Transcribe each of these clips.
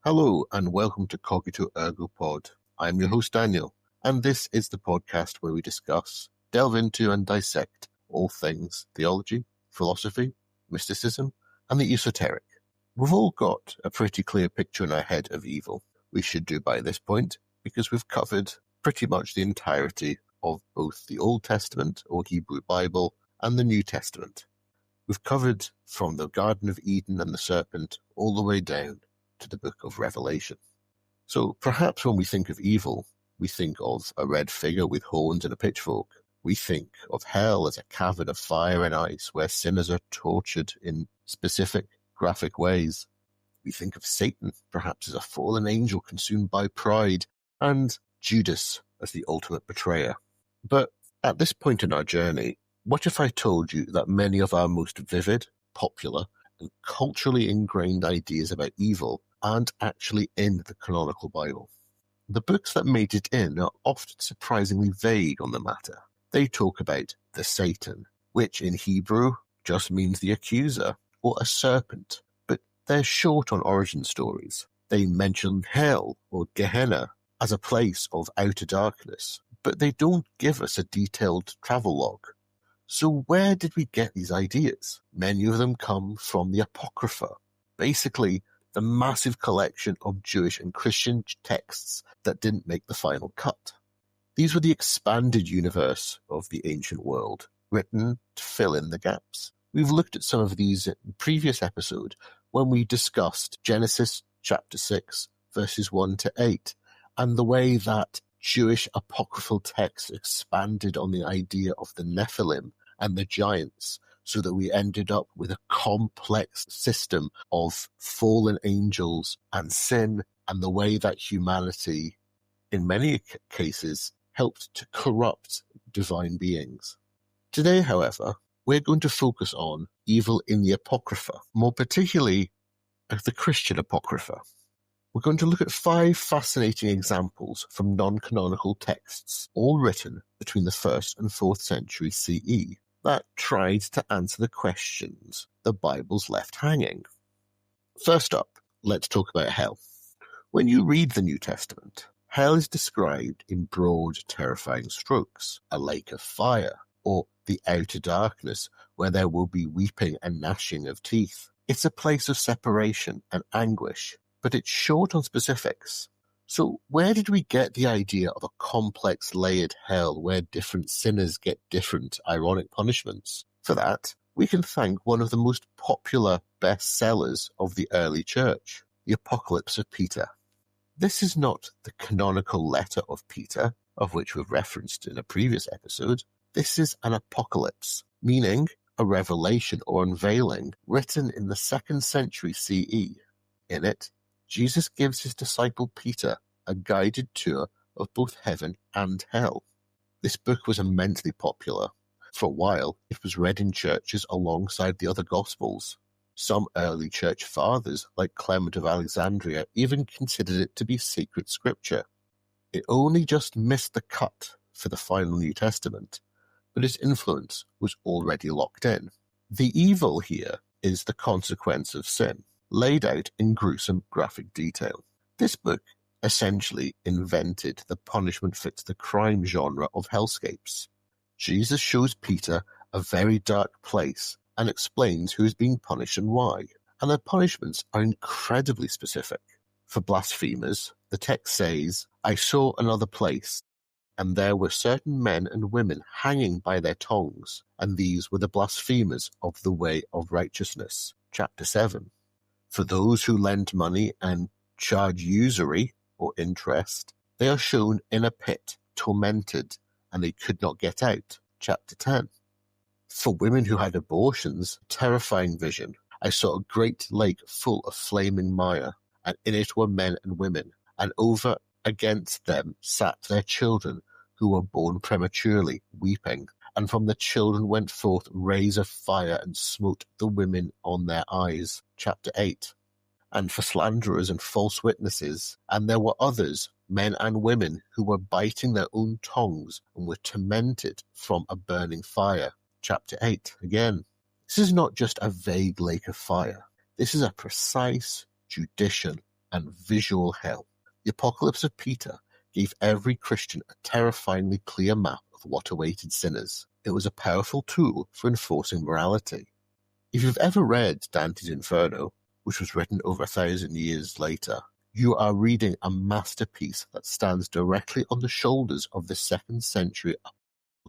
Hello and welcome to Cogito Ergo Pod. I'm your host Daniel, and this is the podcast where we discuss, delve into and dissect all things theology, philosophy, mysticism, and the esoteric. We've all got a pretty clear picture in our head of evil. We should do by this point because we've covered pretty much the entirety of both the Old Testament or Hebrew Bible and the New Testament. We've covered from the Garden of Eden and the serpent all the way down to the book of Revelation. So perhaps when we think of evil, we think of a red figure with horns and a pitchfork. We think of hell as a cavern of fire and ice where sinners are tortured in specific, graphic ways. We think of Satan perhaps as a fallen angel consumed by pride, and Judas as the ultimate betrayer. But at this point in our journey, what if I told you that many of our most vivid, popular, and culturally ingrained ideas about evil aren't actually in the canonical Bible? The books that made it in are often surprisingly vague on the matter. They talk about the Satan, which in Hebrew just means the accuser, or a serpent, but they're short on origin stories. They mention hell, or Gehenna, as a place of outer darkness, but they don't give us a detailed travelogue. So where did we get these ideas? Many of them come from the Apocrypha, basically the massive collection of Jewish and Christian texts that didn't make the final cut. These were the expanded universe of the ancient world, written to fill in the gaps. We've looked at some of these in the previous episode when we discussed Genesis chapter 6, verses 1 to 8, and the way that Jewish apocryphal texts expanded on the idea of the Nephilim and the giants, so that we ended up with a complex system of fallen angels and sin, and the way that humanity, in many cases, helped to corrupt divine beings. Today, however, we're going to focus on evil in the Apocrypha, more particularly the Christian Apocrypha. We're going to look at 5 fascinating examples from non-canonical texts, all written between the 1st and 4th century CE, that tried to answer the questions the Bible's left hanging. First up, let's talk about hell. When you read the New Testament, hell is described in broad, terrifying strokes: a lake of fire, or the outer darkness where there will be weeping and gnashing of teeth. It's a place of separation and anguish, but it's short on specifics. So where did we get the idea of a complex layered hell where different sinners get different ironic punishments? For that, we can thank one of the most popular bestsellers of the early church, the Apocalypse of Peter. This is not the canonical letter of Peter, of which we've referenced in a previous episode. This is an apocalypse, meaning a revelation or unveiling written in the 2nd century CE. In it, Jesus gives his disciple Peter a guided tour of both heaven and hell. This book was immensely popular. For a while, it was read in churches alongside the other Gospels. Some early church fathers, like Clement of Alexandria, even considered it to be sacred scripture. It only just missed the cut for the final New Testament, but its influence was already locked in. The evil here is the consequence of sin, laid out in gruesome graphic detail. This book essentially invented the punishment fits the crime genre of hellscapes. Jesus shows Peter a very dark place and explains who is being punished and why, and their punishments are incredibly specific. For blasphemers, the text says, "I saw another place, and there were certain men and women hanging by their tongues, and these were the blasphemers of the way of righteousness." Chapter 7. For those who lend money and charge usury or interest, they are shown in a pit, tormented, and they could not get out. Chapter 10. For women who had abortions, terrifying vision. I saw a great lake full of flaming mire, and in it were men and women, and over against them sat their children, who were born prematurely, weeping. And from the children went forth rays of fire, and smote the women on their eyes. Chapter 8. And for slanderers and false witnesses, and there were others, men and women, who were biting their own tongues, and were tormented from a burning fire. Chapter 8. Again, this is not just a vague lake of fire. This is a precise, judicial, and visual hell. The Apocalypse of Peter gave every Christian a terrifyingly clear map of what awaited sinners. It was a powerful tool for enforcing morality. If you've ever read Dante's Inferno, which was written over 1,000 years later, you are reading a masterpiece that stands directly on the shoulders of the 2nd century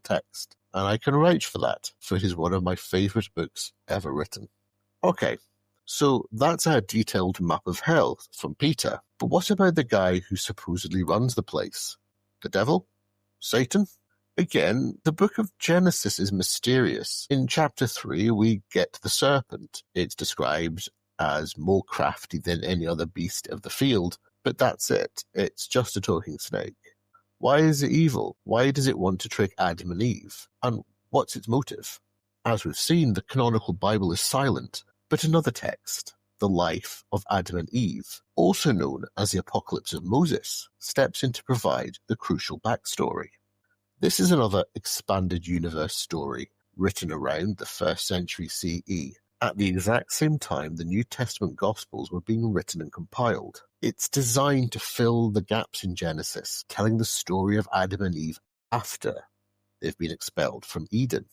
text, and I can vouch for that, for it is one of my favourite books ever written. Okay, so that's our detailed map of hell from Peter, but what about the guy who supposedly runs the place? The devil? Satan? Again, the book of Genesis is mysterious. In chapter 3, we get the serpent. It's described as more crafty than any other beast of the field, but that's it. It's just a talking snake. Why is it evil? Why does it want to trick Adam and Eve? And what's its motive? As we've seen, the canonical Bible is silent, but another text, the life of Adam and Eve, also known as the Apocalypse of Moses, steps in to provide the crucial backstory. This is another expanded universe story written around the 1st century CE, at the exact same time the New Testament Gospels were being written and compiled. It's designed to fill the gaps in Genesis, telling the story of Adam and Eve after they've been expelled from Eden.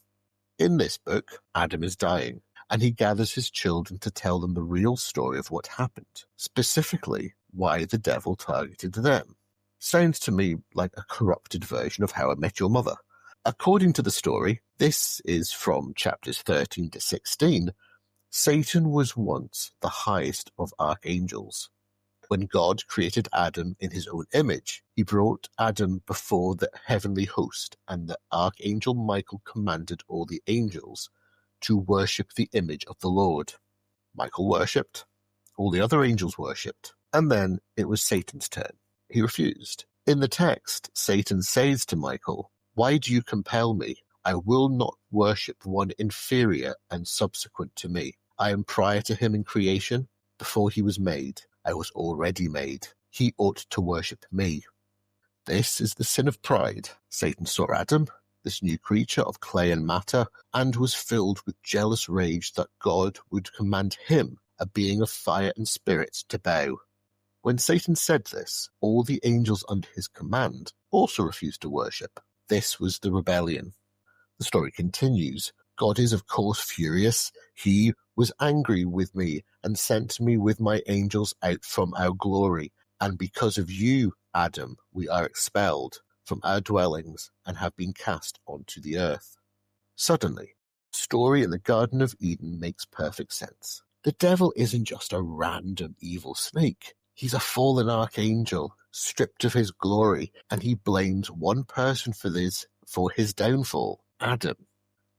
In this book, Adam is dying, and he gathers his children to tell them the real story of what happened, specifically why the devil targeted them. Sounds to me like a corrupted version of How I Met Your Mother. According to the story, this is from chapters 13 to 16, Satan was once the highest of archangels. When God created Adam in his own image, he brought Adam before the heavenly host, and the archangel Michael commanded all the angels to worship the image of the Lord. Michael worshipped, all the other angels worshipped, and then it was Satan's turn. He refused. In the text, Satan says to Michael, "Why do you compel me? I will not worship one inferior and subsequent to me. I am prior to him in creation. Before he was made, I was already made. He ought to worship me." This is the sin of pride. Satan saw Adam, this new creature of clay and matter, and was filled with jealous rage that God would command him, a being of fire and spirit, to bow. When Satan said this, all the angels under his command also refused to worship. This was the rebellion. The story continues. God is of course furious. He was angry with me and sent me with my angels out from our glory. And because of you, Adam, we are expelled from our dwellings and have been cast onto the earth. Suddenly, the story in the Garden of Eden makes perfect sense. The devil isn't just a random evil snake. He's a fallen archangel, stripped of his glory, and he blames one person for his downfall, Adam.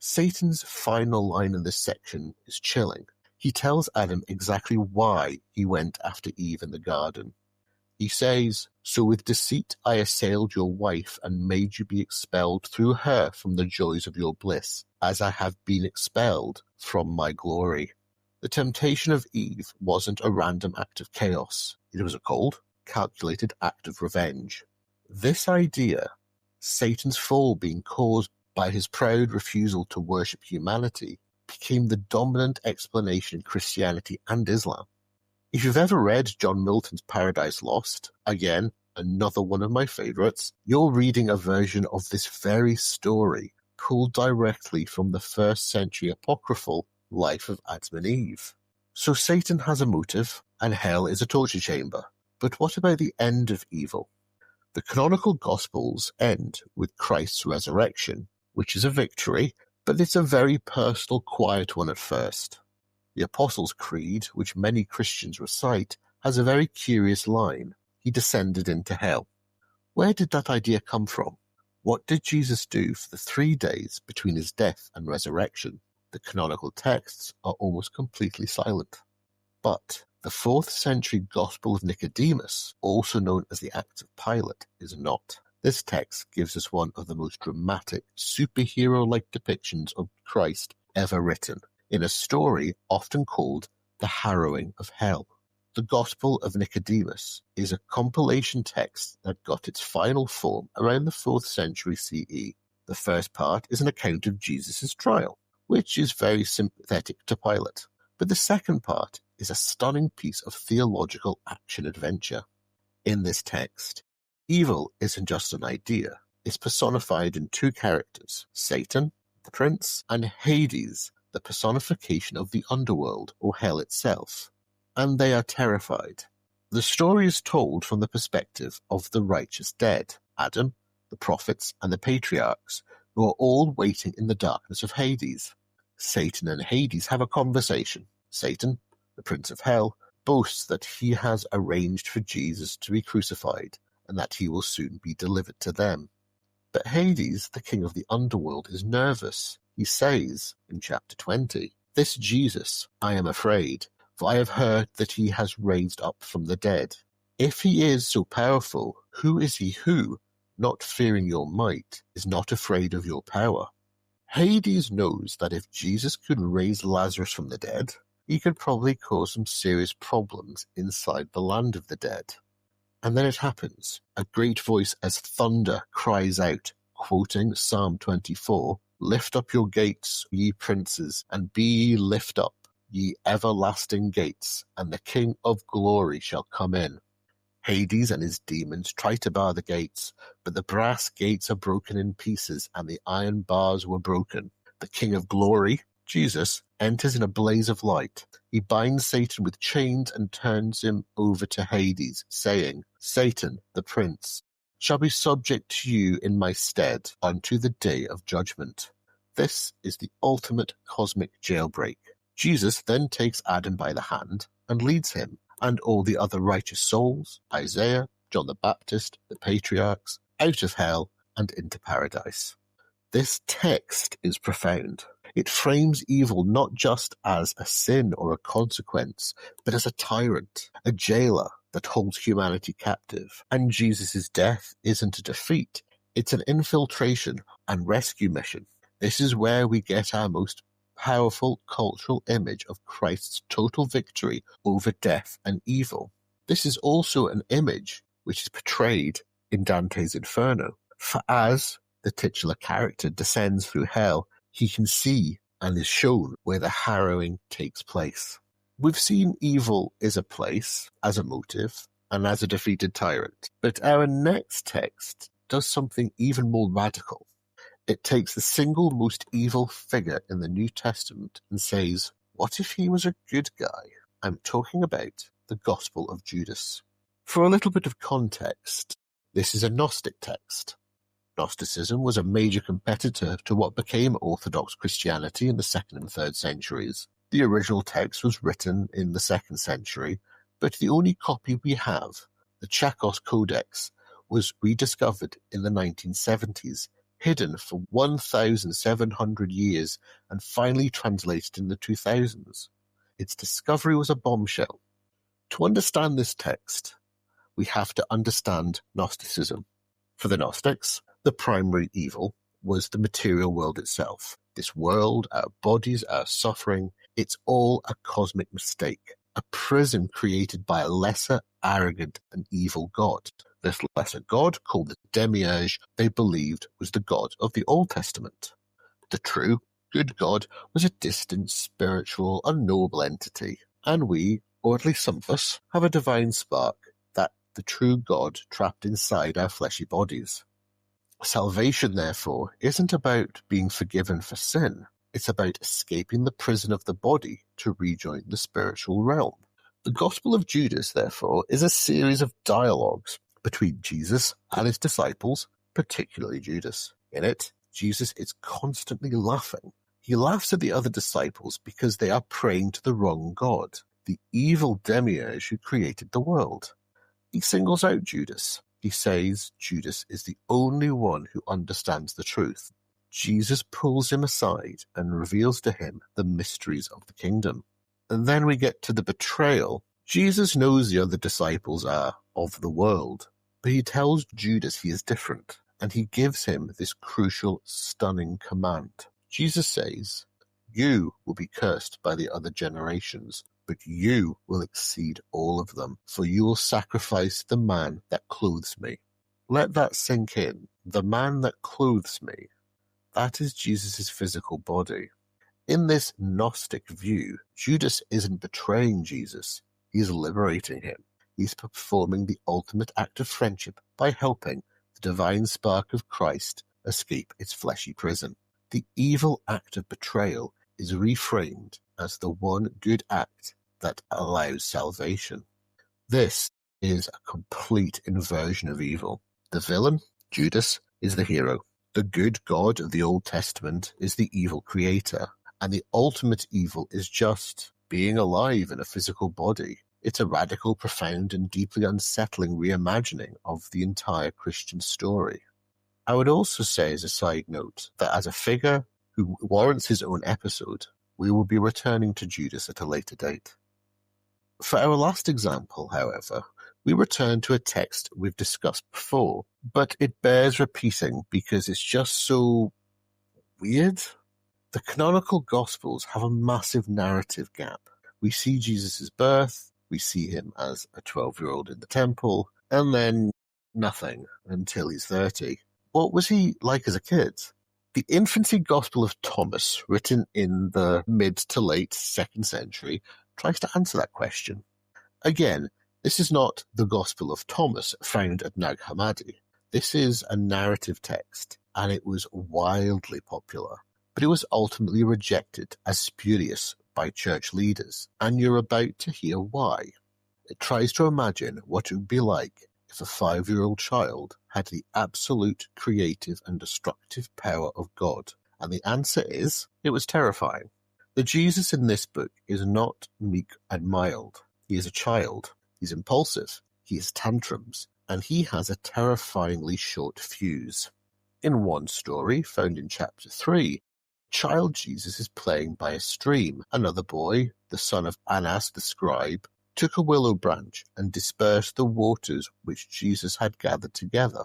Satan's final line in this section is chilling. He tells Adam exactly why he went after Eve in the garden. He says, "So with deceit I assailed your wife and made you be expelled through her from the joys of your bliss, as I have been expelled from my glory." The temptation of Eve wasn't a random act of chaos. It was a cold, calculated act of revenge. This idea, Satan's fall being caused by his proud refusal to worship humanity, became the dominant explanation in Christianity and Islam. If you've ever read John Milton's Paradise Lost, again, another one of my favourites, you're reading a version of this very story pulled directly from the 1st century apocryphal life of Adam and Eve. So Satan has a motive, and hell is a torture chamber. But what about the end of evil? The canonical Gospels end with Christ's resurrection, which is a victory, but it's a very personal, quiet one at first. The Apostles' Creed, which many Christians recite, has a very curious line: "He descended into hell." Where did that idea come from? What did Jesus do for the 3 days between his death and resurrection? The canonical texts are almost completely silent. But the 4th century Gospel of Nicodemus, also known as the Acts of Pilate, is not. This text gives us one of the most dramatic, superhero-like depictions of Christ ever written, in a story often called the harrowing of hell. The Gospel of Nicodemus is a compilation text that got its final form around the 4th century CE. The first part is an account of Jesus' trial, which is very sympathetic to Pilate. But the second part is a stunning piece of theological action-adventure. In this text, evil isn't just an idea. It's personified in two characters, Satan, the prince, and Hades, the personification of the underworld, or hell itself. And they are terrified. The story is told from the perspective of the righteous dead, Adam, the prophets, and the patriarchs, who are all waiting in the darkness of Hades. Satan and Hades have a conversation. Satan, the prince of hell, boasts that he has arranged for Jesus to be crucified and that he will soon be delivered to them. But Hades, the king of the underworld, is nervous. He says in chapter 20, "This Jesus, I am afraid, for I have heard that he has raised up from the dead. If he is so powerful, who is he who, not fearing your might, is not afraid of your power?" Hades knows that if Jesus could raise Lazarus from the dead, he could probably cause some serious problems inside the land of the dead. And then it happens. A great voice as thunder cries out, quoting Psalm 24, "Lift up your gates, ye princes, and be ye lift up, ye everlasting gates, and the King of glory shall come in." Hades and his demons try to bar the gates, but the brass gates are broken in pieces and the iron bars were broken. The King of glory, Jesus, enters in a blaze of light. He binds Satan with chains and turns him over to Hades, saying, "Satan, the prince, shall be subject to you in my stead unto the day of judgment." This is the ultimate cosmic jailbreak. Jesus then takes Adam by the hand and leads him and all the other righteous souls, Isaiah, John the Baptist, the patriarchs, out of hell and into paradise. This text is profound. It frames evil not just as a sin or a consequence, but as a tyrant, a jailer that holds humanity captive. And Jesus' death isn't a defeat, it's an infiltration and rescue mission. This is where we get our most powerful cultural image of Christ's total victory over death and evil. This is also an image which is portrayed in Dante's Inferno. For as the titular character descends through hell, he can see and is shown where the harrowing takes place. We've seen evil is a place, as a motive, and as a defeated tyrant. But our next text does something even more radical. It takes the single most evil figure in the New Testament and says, what if he was a good guy? I'm talking about the Gospel of Judas. For a little bit of context, this is a Gnostic text. Gnosticism was a major competitor to what became Orthodox Christianity in the 2nd and 3rd centuries. The original text was written in the 2nd century, but the only copy we have, the Chakos Codex, was rediscovered in the 1970s, hidden for 1,700 years and finally translated in the 2000s. Its discovery was a bombshell. To understand this text, we have to understand Gnosticism. For the Gnostics, the primary evil was the material world itself. This world, our bodies, our suffering, it's all a cosmic mistake, a prison created by a lesser, arrogant, and evil god. This lesser god, called the Demiurge, they believed was the god of the Old Testament. The true, good God was a distant, spiritual, unknowable entity, and we, or at least some of us, have a divine spark, that the true God trapped inside our fleshy bodies. Salvation, therefore, isn't about being forgiven for sin. It's about escaping the prison of the body to rejoin the spiritual realm. The Gospel of Judas, therefore, is a series of dialogues between Jesus and his disciples, particularly Judas. In it, Jesus is constantly laughing. He laughs at the other disciples because they are praying to the wrong God, the evil demiurge who created the world. He singles out Judas. He says Judas is the only one who understands the truth. Jesus pulls him aside and reveals to him the mysteries of the kingdom. And then we get to the betrayal. Jesus knows the other disciples are of the world, but he tells Judas he is different, and he gives him this crucial, stunning command. Jesus says, "You will be cursed by the other generations, but you will exceed all of them, for you will sacrifice the man that clothes me." Let that sink in. The man that clothes me. That is Jesus' physical body. In this Gnostic view, Judas isn't betraying Jesus, he's liberating him. He's performing the ultimate act of friendship by helping the divine spark of Christ escape its fleshy prison. The evil act of betrayal is reframed as the one good act that allows salvation. This is a complete inversion of evil. The villain, Judas, is the hero. The good God of the Old Testament is the evil creator. And the ultimate evil is just being alive in a physical body. It's a radical, profound, and deeply unsettling reimagining of the entire Christian story. I would also say as a side note that as a figure who warrants his own episode, we will be returning to Judas at a later date. For our last example, however, we return to a text we've discussed before, but it bears repeating because it's just so weird. The canonical Gospels have a massive narrative gap. We see Jesus' birth, we see him as a 12-year-old in the temple, and then nothing until he's 30. What was he like as a kid? The infancy Gospel of Thomas, written in the mid to late 2nd century, tries to answer that question. Again, this is not the Gospel of Thomas found at Nag Hammadi. This is a narrative text, and it was wildly popular. But it was ultimately rejected as spurious by church leaders, and you're about to hear why. It tries to imagine what it would be like if a 5-year-old child had the absolute creative and destructive power of God, and the answer is, it was terrifying. The Jesus in this book is not meek and mild. He is a child, he's impulsive, he has tantrums, and he has a terrifyingly short fuse. In one story, found in chapter 3, child Jesus is playing by a stream. Another boy, the son of Annas the scribe, took a willow branch and dispersed the waters which Jesus had gathered together.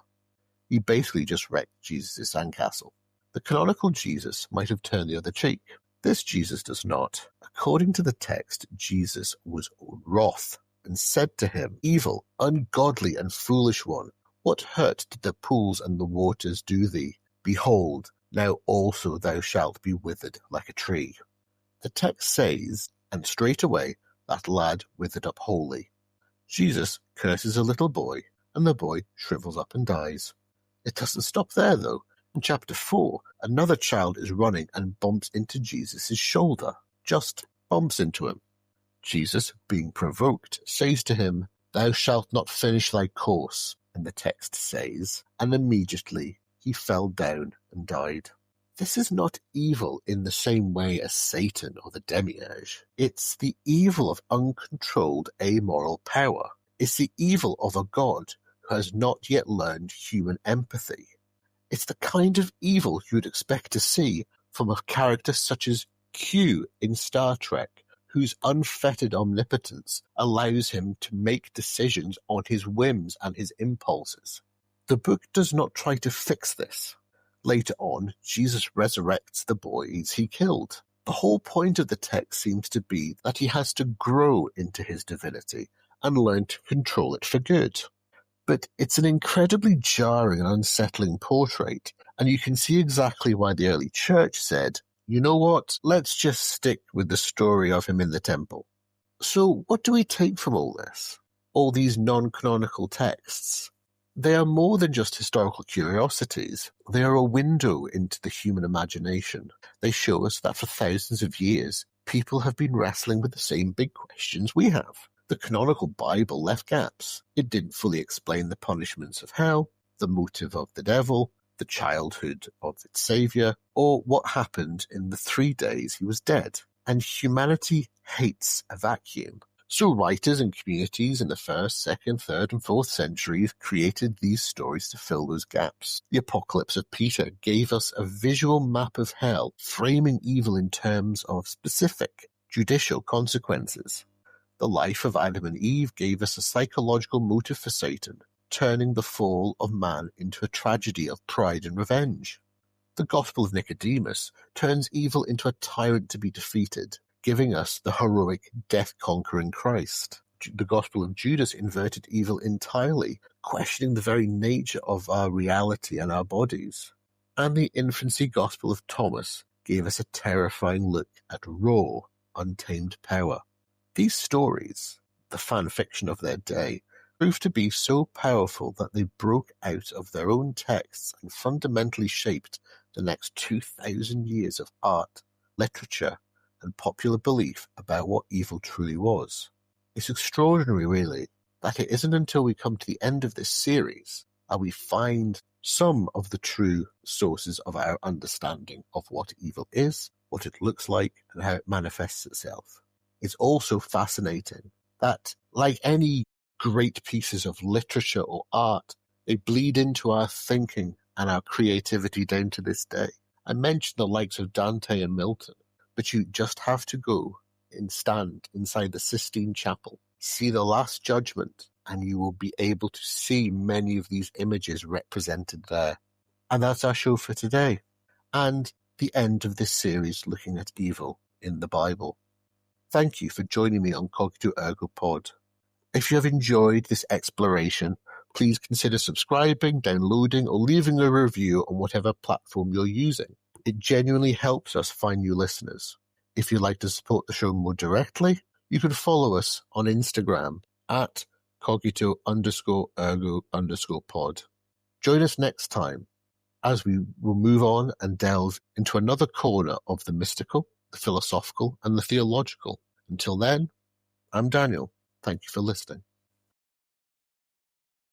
He basically just wrecked Jesus' sandcastle. The canonical Jesus might have turned the other cheek. This Jesus does not. According to the text, Jesus was wroth and said to him, "Evil, ungodly and foolish one, what hurt did the pools and the waters do thee? Behold, now also thou shalt be withered like a tree." The text says, and straightway that lad withered up wholly. Jesus curses a little boy, and the boy shrivels up and dies. It doesn't stop there, though. In chapter 4, another child is running and bumps into Jesus' shoulder. Just bumps into him. Jesus, being provoked, says to him, "Thou shalt not finish thy course," and the text says, and immediately he fell down and died. This is not evil in the same way as Satan or the demiurge. It's the evil of uncontrolled amoral power. It's the evil of a God who has not yet learned human empathy. It's the kind of evil you'd expect to see from a character such as Q in Star Trek, whose unfettered omnipotence allows him to make decisions on his whims and his impulses. The book does not try to fix this. Later on, Jesus resurrects the boys he killed. The whole point of the text seems to be that he has to grow into his divinity and learn to control it for good. But it's an incredibly jarring and unsettling portrait, and you can see exactly why the early church said, "You know what, let's just stick with the story of him in the temple." So what do we take from all this? All these non-canonical texts? They are more than just historical curiosities. They are a window into the human imagination. They show us that for thousands of years, people have been wrestling with the same big questions we have. The canonical Bible left gaps. It didn't fully explain the punishments of hell, the motive of the devil, the childhood of its savior, or what happened in the 3 days he was dead. And humanity hates a vacuum. So writers and communities in the 1st, 2nd, 3rd, and 4th centuries created these stories to fill those gaps. The Apocalypse of Peter gave us a visual map of hell, framing evil in terms of specific judicial consequences. The life of Adam and Eve gave us a psychological motive for Satan, turning the fall of man into a tragedy of pride and revenge. The Gospel of Nicodemus turns evil into a tyrant to be defeated, giving us the heroic, death-conquering Christ. The Gospel of Judas inverted evil entirely, questioning the very nature of our reality and our bodies. And the infancy Gospel of Thomas gave us a terrifying look at raw, untamed power. These stories, the fan fiction of their day, proved to be so powerful that they broke out of their own texts and fundamentally shaped the next 2,000 years of art, literature, and popular belief about what evil truly was. It's extraordinary, really, that it isn't until we come to the end of this series that we find some of the true sources of our understanding of what evil is, what it looks like, and how it manifests itself. It's also fascinating that, like any great pieces of literature or art, they bleed into our thinking and our creativity down to this day. I mentioned the likes of Dante and Milton, but you just have to go and stand inside the Sistine Chapel, see the Last Judgment, and you will be able to see many of these images represented there. And that's our show for today, and the end of this series looking at evil in the Bible. Thank you for joining me on Cogito Ergo Pod. If you have enjoyed this exploration, please consider subscribing, downloading, or leaving a review on whatever platform you're using. It genuinely helps us find new listeners. If you'd like to support the show more directly, you can follow us on Instagram at Cogito_Ergo_pod. Join us next time as we will move on and delve into another corner of the mystical, the philosophical, and the theological. Until then, I'm Daniel. Thank you for listening.